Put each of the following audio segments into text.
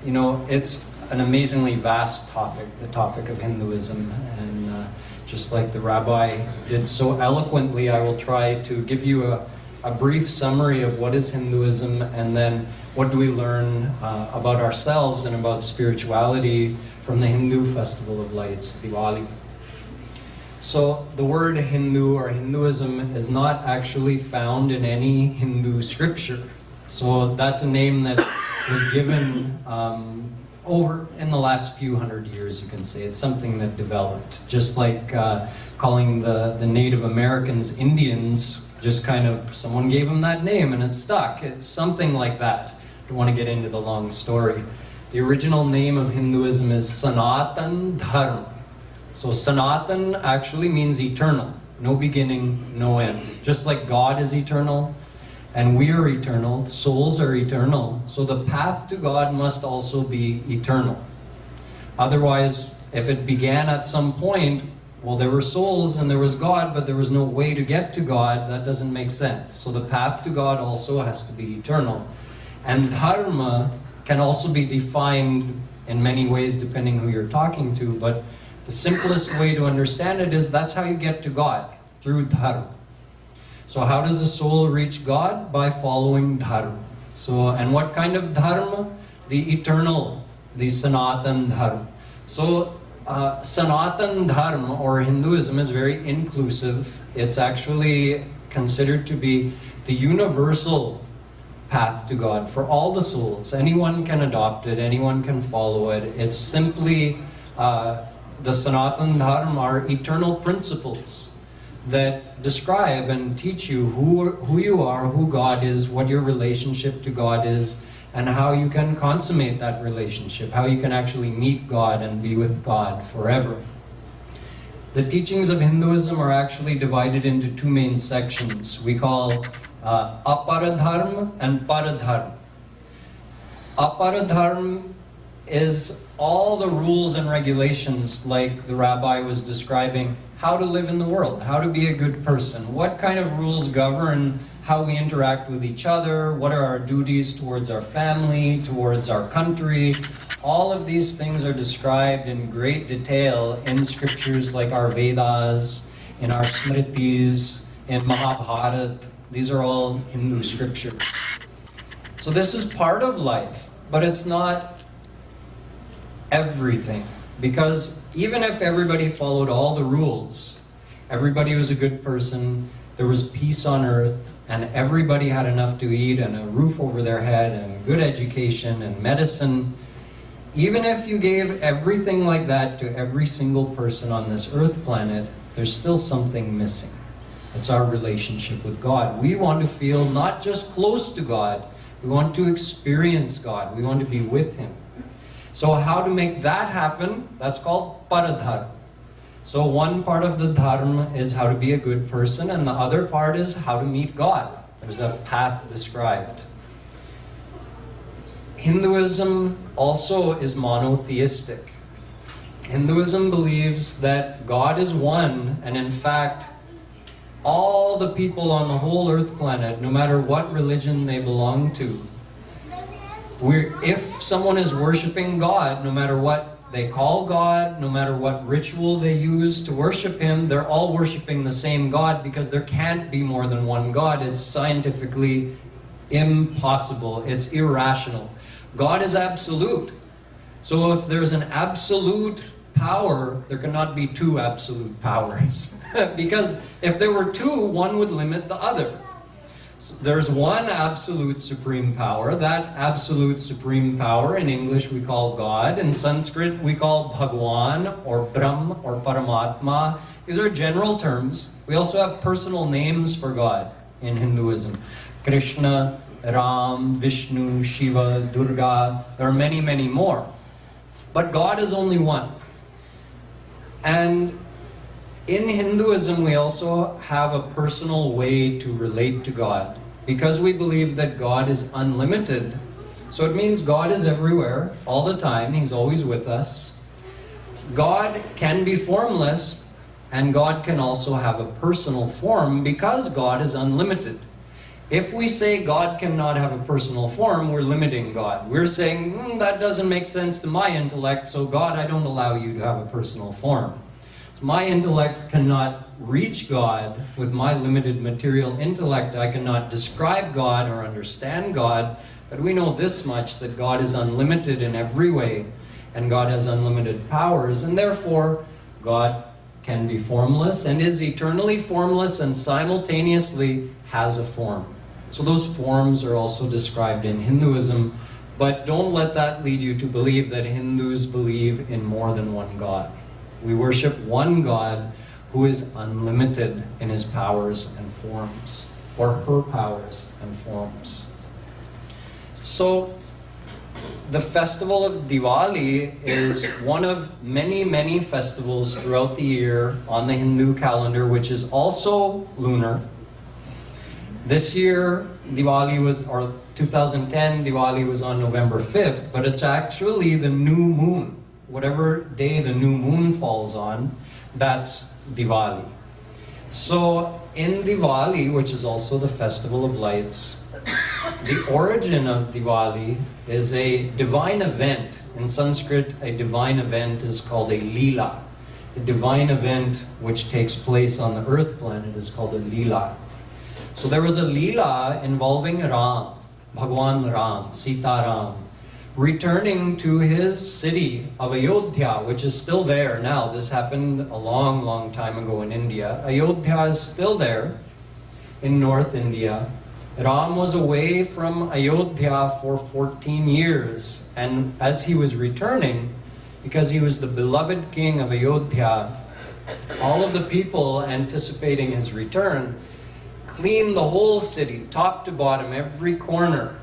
you know, it's an amazingly vast topic, the topic of Hinduism, and just like the rabbi did so eloquently, I will try to give you a brief summary of what is Hinduism, and then what do we learn about ourselves and about spirituality from the Hindu Festival of Lights, Diwali. So the word Hindu or Hinduism is not actually found in any Hindu scripture. So that's a name that was given over in the last few hundred years, you can say. It's something that developed. Just like calling the Native Americans Indians, just kind of, someone gave them that name and it stuck. It's something like that. I don't want to get into the long story. The original name of Hinduism is Sanatan Dharma. So Sanatan actually means eternal, no beginning, no end. Just like God is eternal and we are eternal, souls are eternal, so the path to God must also be eternal. Otherwise, if it began at some point, well, there were souls and there was God, but there was no way to get to God, that doesn't make sense. So the path to God also has to be eternal. And dharma can also be defined in many ways depending who you're talking to, but the simplest way to understand it is that's how you get to God, through dharma. So how does a soul reach God? By following dharma. So, and what kind of dharma? The eternal, the Sanatan Dharma. So Sanatan Dharma or Hinduism is very inclusive. It's actually considered to be the universal path to God for all the souls. Anyone can adopt it, anyone can follow it. It's simply the Sanatan Dharma are eternal principles that describe and teach you who you are, who God is, what your relationship to God is, and how you can consummate that relationship, how you can actually meet God and be with God forever. The teachings of Hinduism are actually divided into two main sections. We call Aparadharma and Paradharma. Aparadharma is all the rules and regulations, like the rabbi was describing, how to live in the world, how to be a good person, what kind of rules govern how we interact with each other, what are our duties towards our family, towards our country. All of these things are described in great detail in scriptures like our Vedas, in our Smritis, in Mahabharata. These are all Hindu scriptures. So this is part of life, but it's not everything. Because even if everybody followed all the rules, everybody was a good person, there was peace on earth, and everybody had enough to eat and a roof over their head and good education and medicine, even if you gave everything like that to every single person on this earth planet, there's still something missing. It's our relationship with God. We want to feel not just close to God, we want to experience God, we want to be with Him. So how to make that happen, that's called paradharma. So one part of the dharma is how to be a good person, and the other part is how to meet God. There's a path described. Hinduism also is monotheistic. Hinduism believes that God is one, and in fact, all the people on the whole earth planet, no matter what religion they belong to, if someone is worshiping God, no matter what they call God, no matter what ritual they use to worship Him, they're all worshiping the same God, because there can't be more than one God. It's scientifically impossible. It's irrational. God is absolute. So if there's an absolute power, there cannot be two absolute powers. Because if there were two, one would limit the other. So there's one absolute supreme power. That absolute supreme power, in English we call God. In Sanskrit we call Bhagwan or Brahm or Paramatma. These are general terms. We also have personal names for God in Hinduism. Krishna, Ram, Vishnu, Shiva, Durga. There are many, many more. But God is only one. And in Hinduism, we also have a personal way to relate to God, because we believe that God is unlimited. So it means God is everywhere, all the time. He's always with us. God can be formless, and God can also have a personal form, because God is unlimited. If we say God cannot have a personal form, we're limiting God. We're saying, that doesn't make sense to my intellect, so God, I don't allow you to have a personal form. My intellect cannot reach God with my limited material intellect. I cannot describe God or understand God, but we know this much, that God is unlimited in every way, and God has unlimited powers, and therefore God can be formless and is eternally formless and simultaneously has a form. So those forms are also described in Hinduism, but don't let that lead you to believe that Hindus believe in more than one God. We worship one God who is unlimited in his powers and forms, or her powers and forms. So the festival of Diwali is one of many, many festivals throughout the year on the Hindu calendar, which is also lunar. This year, Diwali was, or 2010, Diwali was on November 5th, but it's actually the new moon. Whatever day the new moon falls on, that's Diwali. So in Diwali, which is also the festival of lights, the origin of Diwali is a divine event. In Sanskrit, a divine event is called a lila. A divine event which takes place on the earth planet is called a lila. So there was a lila involving Ram, Bhagwan Ram, Sita Ram, returning to his city of Ayodhya, which is still there now. This happened a long, long time ago in India. Ayodhya is still there in North India. Ram was away from Ayodhya for 14 years, and as he was returning, because he was the beloved king of Ayodhya, all of the people anticipating his return cleaned the whole city, top to bottom, every corner,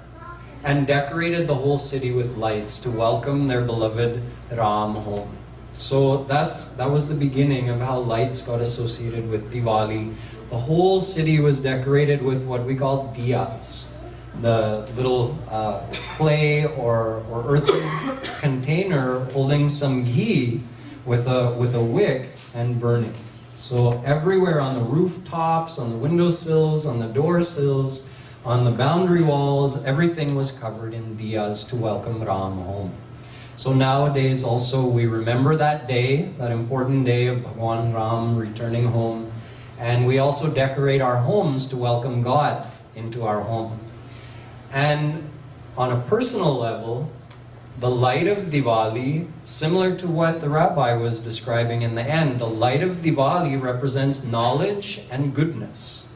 and decorated the whole city with lights to welcome their beloved Ram home. So that was the beginning of how lights got associated with Diwali. The whole city was decorated with what we call diyas, the little clay or earthen container holding some ghee with a wick and burning. So everywhere on the rooftops, on the windowsills, on the door sills, on the boundary walls, everything was covered in diyas to welcome Ram home. So nowadays also we remember that day, that important day of Bhagwan Ram returning home. And we also decorate our homes to welcome God into our home. And on a personal level, the light of Diwali, similar to what the rabbi was describing in the end, the light of Diwali represents knowledge and goodness.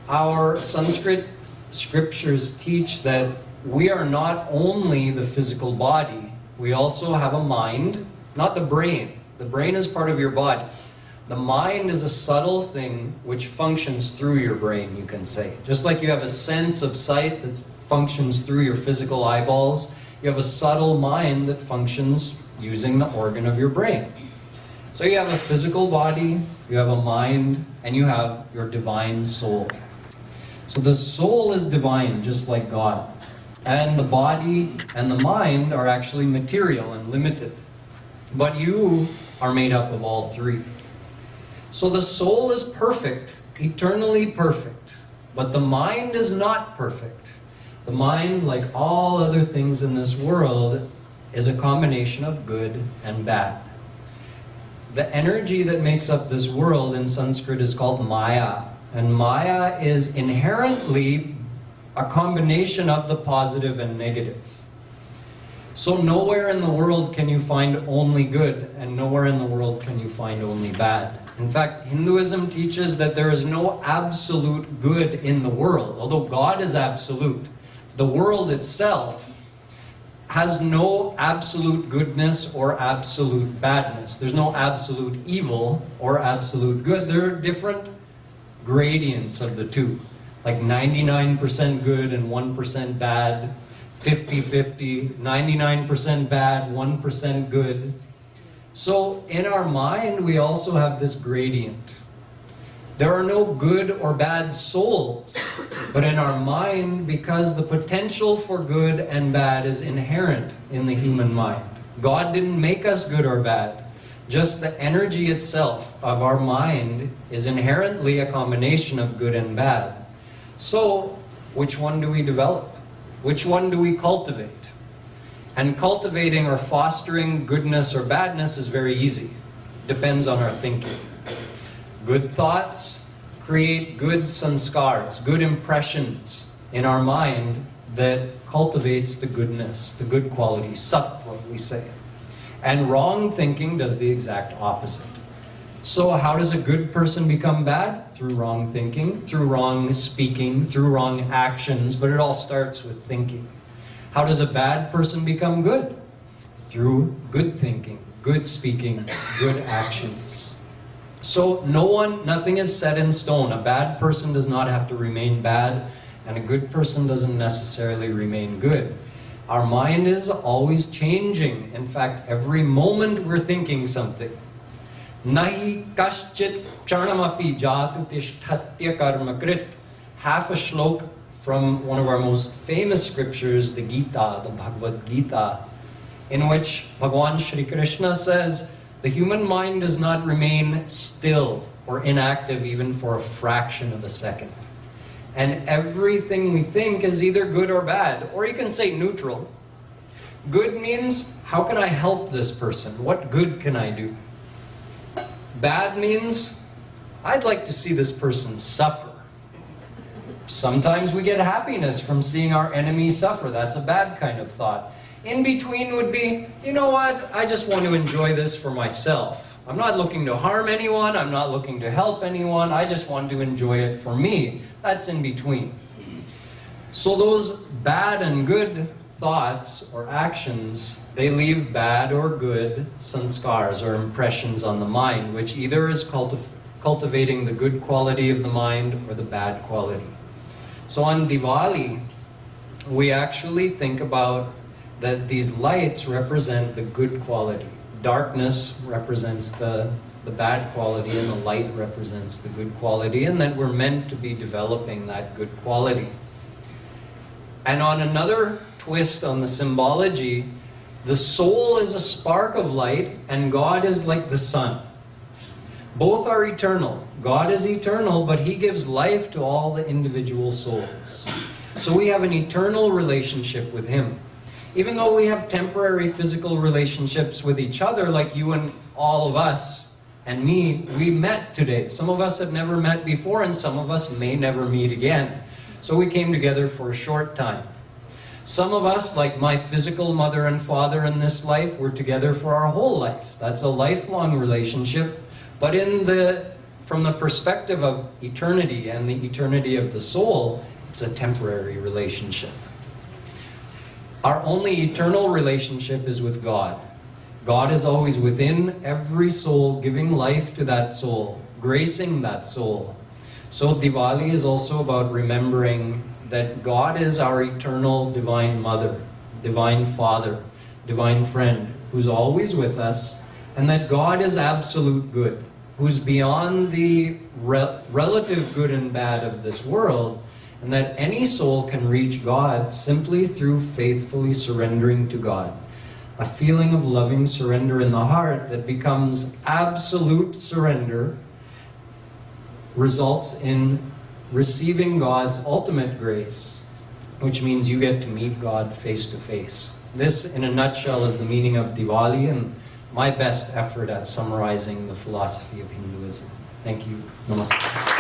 Our Sanskrit scriptures teach that we are not only the physical body, we also have a mind, not the brain. The brain is part of your body. The mind is a subtle thing which functions through your brain, you can say. Just like you have a sense of sight that functions through your physical eyeballs, you have a subtle mind that functions using the organ of your brain. So you have a physical body, you have a mind, and you have your divine soul. So the soul is divine, just like God. And the body and the mind are actually material and limited. But you are made up of all three. So the soul is perfect, eternally perfect, but the mind is not perfect. The mind, like all other things in this world, is a combination of good and bad. The energy that makes up this world in Sanskrit is called Maya, and Maya is inherently a combination of the positive and negative. So nowhere in the world can you find only good, and nowhere in the world can you find only bad. In fact, Hinduism teaches that there is no absolute good in the world. Although God is absolute, the world itself has no absolute goodness or absolute badness. There's no absolute evil or absolute good. There are different gradients of the two, like 99% good and 1% bad, 50-50, 99% bad, 1% good. So in our mind, we also have this gradient. There are no good or bad souls, but in our mind, because the potential for good and bad is inherent in the human mind. God didn't make us good or bad. Just the energy itself of our mind is inherently a combination of good and bad. So, which one do we develop? Which one do we cultivate? And cultivating or fostering goodness or badness is very easy. Depends on our thinking. Good thoughts create good sanskars, good impressions in our mind that cultivates the goodness, the good quality, sattva we say. And wrong thinking does the exact opposite. So how does a good person become bad? Through wrong thinking, through wrong speaking, through wrong actions, but it all starts with thinking. How does a bad person become good? Through good thinking, good speaking, good actions. So nothing is set in stone. A bad person does not have to remain bad, and a good person doesn't necessarily remain good. Our mind is always changing. In fact, every moment we're thinking something. Nahi kaschit charnamapi jatu tishthatya karmakrit. Half a shlok from one of our most famous scriptures, the Gita, the Bhagavad Gita, in which Bhagavan Shri Krishna says, the human mind does not remain still or inactive even for a fraction of a second. And everything we think is either good or bad, or you can say neutral. Good means, how can I help this person? What good can I do? Bad means, I'd like to see this person suffer. Sometimes we get happiness from seeing our enemy suffer. That's a bad kind of thought. In between would be, you know what, I just want to enjoy this for myself. I'm not looking to harm anyone, I'm not looking to help anyone, I just want to enjoy it for me. That's in between. So those bad and good thoughts or actions, they leave bad or good sanskars or impressions on the mind, which either is cultivating the good quality of the mind or the bad quality. So on Diwali, we actually think about that these lights represent the good quality. Darkness represents the bad quality, and the light represents the good quality, and that we're meant to be developing that good quality. And on another twist on the symbology, the soul is a spark of light, and God is like the sun. Both are eternal. God is eternal, but He gives life to all the individual souls. So we have an eternal relationship with Him. Even though we have temporary physical relationships with each other, like you and all of us and me, we met today. Some of us have never met before, and some of us may never meet again. So we came together for a short time. Some of us, like my physical mother and father in this life, we're together for our whole life. That's a lifelong relationship. But from the perspective of eternity and the eternity of the soul, it's a temporary relationship. Our only eternal relationship is with God. God is always within every soul, giving life to that soul, gracing that soul. So Diwali is also about remembering that God is our eternal divine mother, divine father, divine friend, who's always with us, and that God is absolute good, who's beyond the relative good and bad of this world, and that any soul can reach God simply through faithfully surrendering to God. A feeling of loving surrender in the heart that becomes absolute surrender results in receiving God's ultimate grace, which means you get to meet God face to face. This, in a nutshell, is the meaning of Diwali and my best effort at summarizing the philosophy of Hinduism. Thank you. Namaste.